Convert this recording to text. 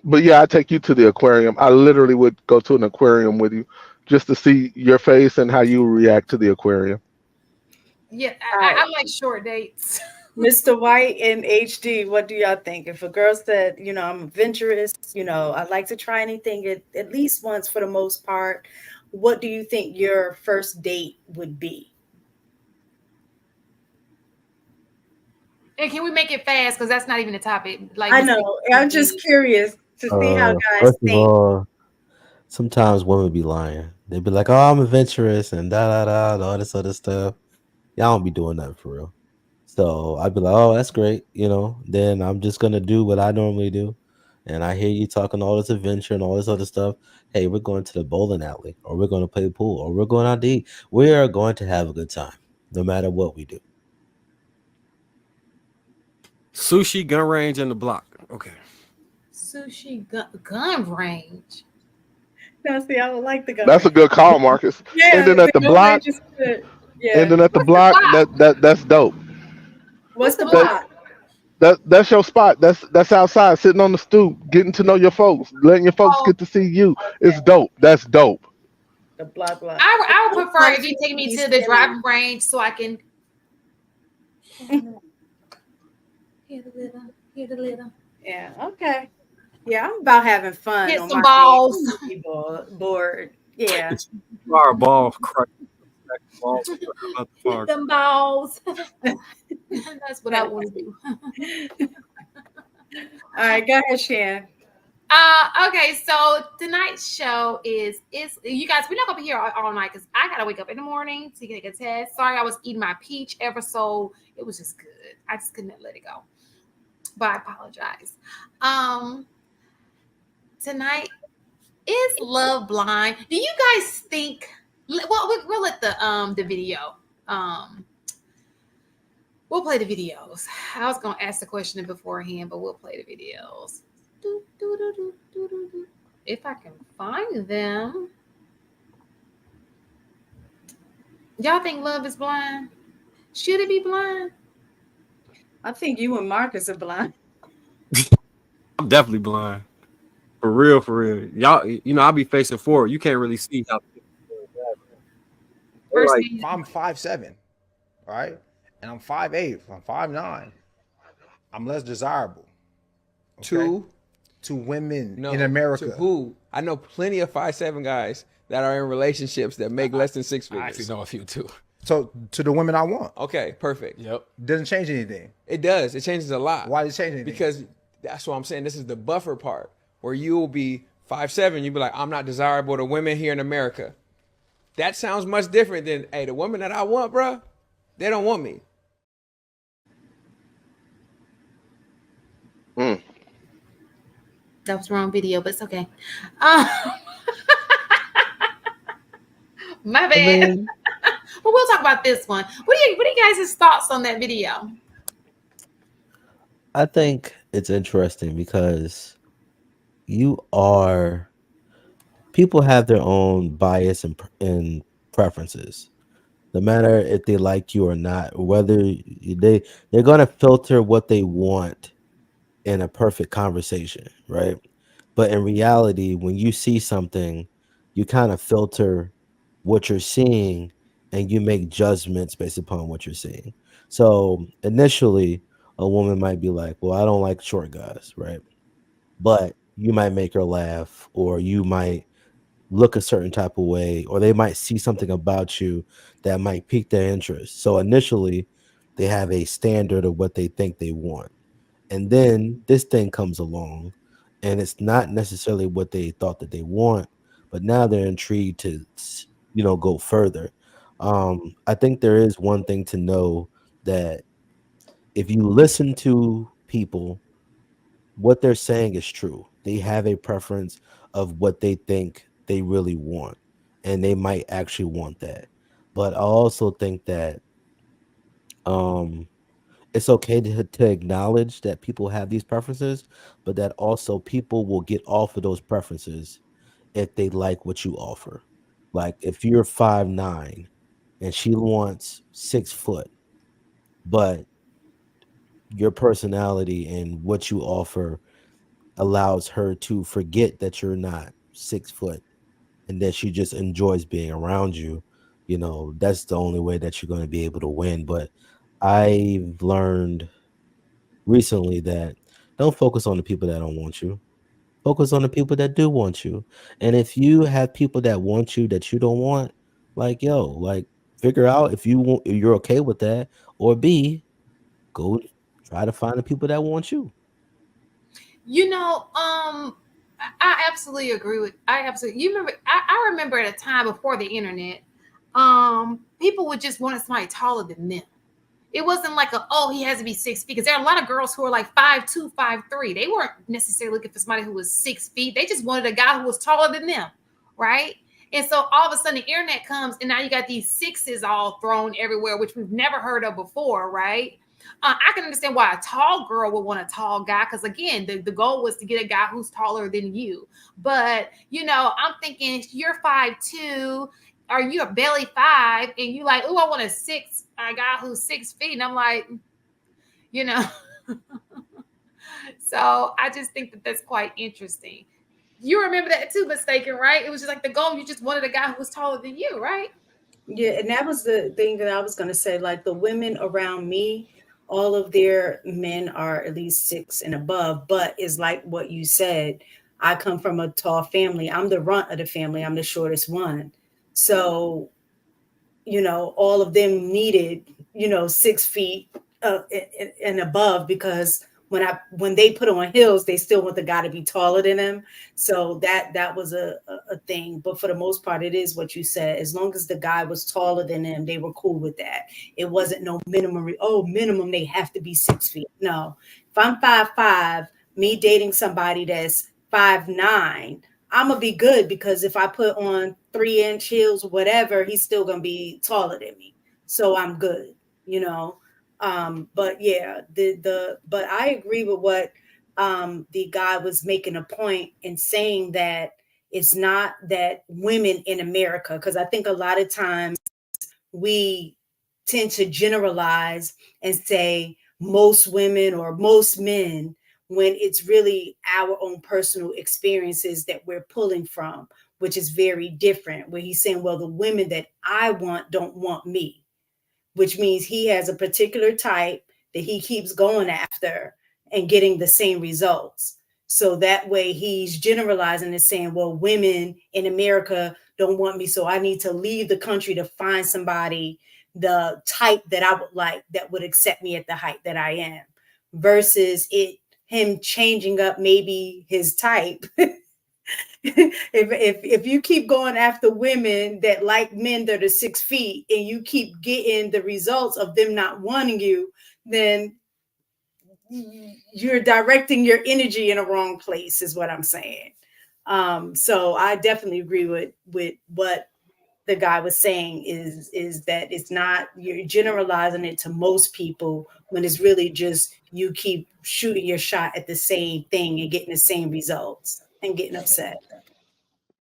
But yeah, I take you to the aquarium. I literally would go to an aquarium with you just to see your face and how you react to the aquarium. Yeah, All I, right. I like short dates. Mr. White and HD, what do y'all think? If a girl said, I'm adventurous, I like to try anything at least once for the most part, what do you think your first date would be? And can we make it fast? Because that's not even a topic. Like I Miss know. I'm just curious to see how guys First of think. all, sometimes women be lying. They be like, "Oh, I'm adventurous and da da da, and all this other stuff." Y'all don't be doing nothing for real. So I'd be like, "Oh, that's great," Then I'm just gonna do what I normally do. And I hear you talking all this adventure and all this other stuff. Hey, we're going to the bowling alley, or we're going to play pool, or we're going out to eat. We are going to have a good time, no matter what we do. Sushi, gun range, and the block. Okay. sushi gun range. Now, see, I would like the gun That's a range. good call, Marcus. Yeah, Ending at the the gun block, range is good. Yeah. ending at the What's the block. block? That's dope. What's What's the the That block? block? that's your spot. That's outside, sitting on the stoop, getting to know your folks, letting your folks Oh, get to see you. It's dope. That's dope. The block block. I would Don't prefer come if to you take me me to the spinning. driving range so I can hit a little, hit a little, Yeah, okay. Yeah, I'm about having fun hit on some my date. balls. I'm gonna be bored. Yeah. It's fireball, crack the balls about the Hit fire. them balls. That's what I want to do. All right, go ahead, Shan. Okay, so tonight's show is you guys. We're not gonna be here all night because I gotta wake up in the morning to take a test. Sorry, I was eating my peach ever so it was just good. I just couldn't let it go, but I apologize. Um, Tonight is Love Blind. Do you guys think? Well, we'll let the video. Um, we'll play the videos. I was gonna ask the question beforehand, but we'll play the videos. Do, do, do, do, do, do, do. If I can find them. Y'all think love is blind? Should it be blind? I think you and Marcus are blind. I'm definitely blind. For real, for real. Y'all, I'll be facing forward. You can't really see how they're First like thing, If I'm 5'7", right, and I'm 5'8", I'm 5'9", I'm less desirable. Okay, Two, to women no, in to America. who? I know plenty of 5'7" guys that are in relationships that make less than six I actually figures. know a few too. So to the women I want, Okay, perfect. Yep. doesn't change anything. It does. It changes a lot. Why does it change anything? Because that's what I'm saying. This is the buffer part where you will be 5'7". You'll be like, I'm not desirable to women here in America. That sounds much different than, hey, the women that I want, bro, they don't want me. Mm. that was the wrong video, but it's okay. Um, my I bad. mean, But we'll talk about this one. What are you guys' thoughts on that video? I think it's interesting because you are people have their own bias and preferences. No matter if they like you or not, whether they're gonna filter what they want in a perfect conversation, right? But in reality, when you see something, you kind of filter what you're seeing and you make judgments based upon what you're seeing. So initially, a woman might be like, well, I don't like short guys, right? But you might make her laugh, or you might look a certain type of way, or they might see something about you that might pique their interest. So initially, they have a standard of what they think they want. And then this thing comes along and it's not necessarily what they thought that they want, but now they're intrigued to, go further. I think there is one thing to know that if you listen to people, what they're saying is true. They have a preference of what they think they really want, and they might actually want that. But I also think that um it's okay to acknowledge that people have these preferences, but that also people will get off of those preferences if they like what you offer. Like if you're 5'9" and she wants 6 foot, but your personality and what you offer allows her to forget that you're not 6 foot and that she just enjoys being around you, that's the only way that you're going to be able to win. But I've learned recently that don't focus on the people that don't want you. Focus on the people that do want you. And if you have people that want you that you don't want, like figure out if you're okay with that, or B, go try to find the people that want you. I absolutely agree with. I absolutely. You remember? I remember at a time before the internet, people would just want somebody taller than them. It wasn't like he has to be 6 feet, because there are a lot of girls who are like 5'2", 5'3". They weren't necessarily looking for somebody who was 6 feet. They just wanted a guy who was taller than them, right? And so all of a sudden the internet comes, and now you got these sixes all thrown everywhere, which we've never heard of before, right? I can understand why a tall girl would want a tall guy, because again, the goal was to get a guy who's taller than you. But I'm thinking you're 5'2", or you a belly 5, and you like, oh, I want a guy who's 6 feet, and I'm like, you know. So I just think that that's quite interesting. You remember that too, Mistaken, right? It was just like the goal. You just wanted a guy who was taller than you, right? Yeah, and that was the thing that I was going to say. Like the women around me, all of their men are at least 6 and above. But it's like what you said. I come from a tall family. I'm the runt of the family. I'm the shortest one. So, all of them needed, 6 feet and above, because when they put on heels, they still want the guy to be taller than them. So that was a thing. But for the most part, it is what you said. As long as the guy was taller than them, they were cool with that. It wasn't no minimum. Minimum they have to be 6 feet. No, if I'm 5'5", me dating somebody that's 5'9", I'm gonna be good, because if I put on 3-inch heels, whatever, he's still gonna be taller than me. So I'm good. But yeah, but I agree with what the guy was making a point in saying, that it's not that women in America, because I think a lot of times we tend to generalize and say most women or most men, when it's really our own personal experiences that we're pulling from, which is very different. Where he's saying, well, the women that I want don't want me, which means he has a particular type that he keeps going after and getting the same results. So that way he's generalizing and saying, well, women in America don't want me, so I need to leave the country to find somebody the type that I would like, that would accept me at the height that I am, versus him changing up maybe his type. if you keep going after women that like men that are 6 feet, and you keep getting the results of them not wanting you, then you're directing your energy in a wrong place, is what I'm saying. So I definitely agree with what the guy was saying, is that it's not, you're generalizing it to most people, when it's really just you keep shooting your shot at the same thing and getting the same results and getting upset.